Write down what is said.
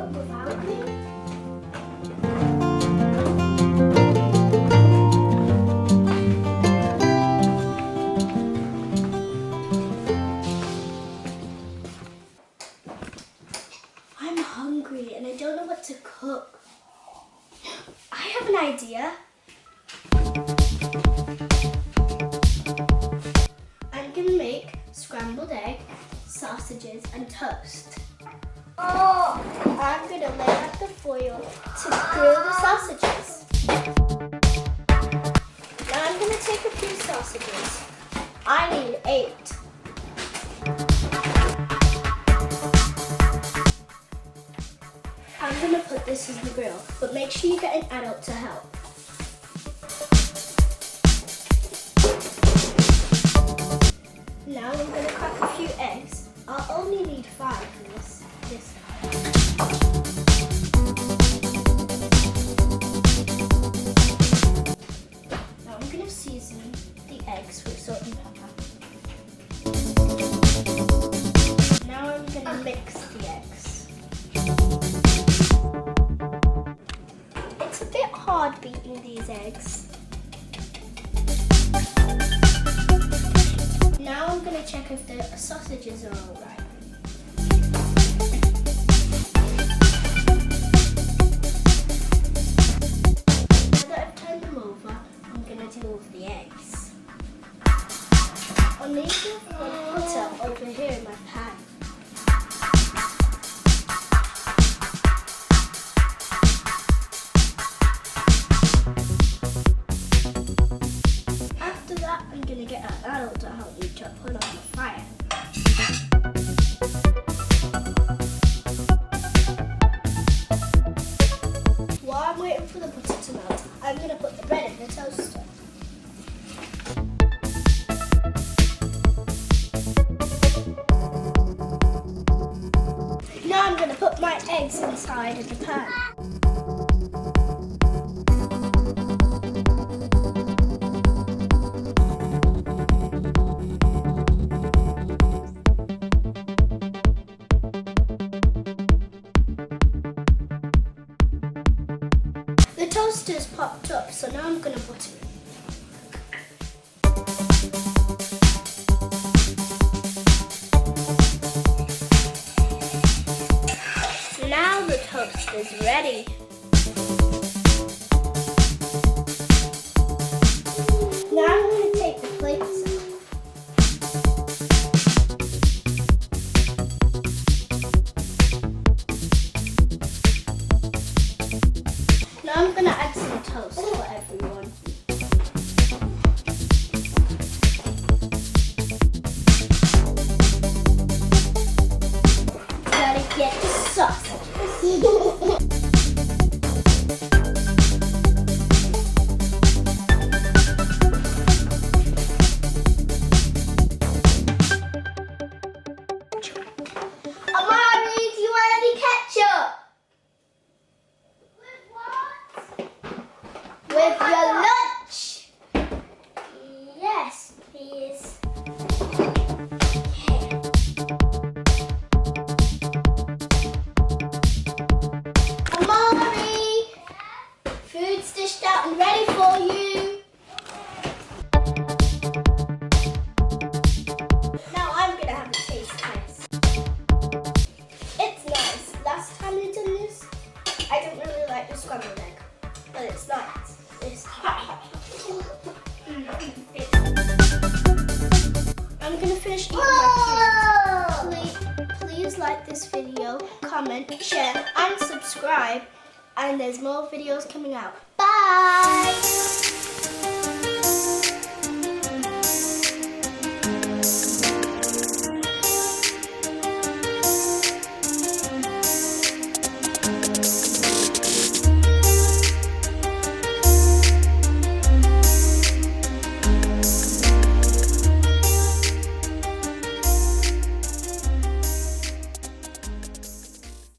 cook without me? I'm hungry and I don't know what to cook. I have an idea. I'm gonna make scrambled egg, sausages and toast. Oh, I'm gonna lay out the foil to grill the sausages. Now I'm gonna take a few sausages. I need 8. I'm gonna put this in the grill, but make sure you get an adult to help. Now I'm gonna crack a few eggs. I'll only need 5 for this time. Now I'm gonna season the eggs with salt and pepper. Now I'm gonna mix the eggs. It's a bit hard beating these eggs. Now I'm going to check if the sausages are all right. Now that I've turned them over, I'm going to do all the eggs. I'm making butter over here in my pan. After that, I'm going to get an adult to help me to put on the fire. While I'm waiting for the butter to melt, I'm going to put the bread in the toaster. Now I'm going to put my eggs inside of the pan. The toaster's popped up, so now I'm going to put it in. Now the toast is ready. Now I'm going to take the plates out. Now I'm going to add some toast for everyone. Gotta get the sausages. Amari, do you want any ketchup? With your lunch? Yes, please. Okay. Amari, food's dished out and ready for you. Now I'm going to have a taste test. It's nice. Last time I done this, I didn't really like the scrambled egg, but it's nice. I'm going to finish eating my food. Please like this video, comment, share and subscribe, and there's more videos coming out. Bye!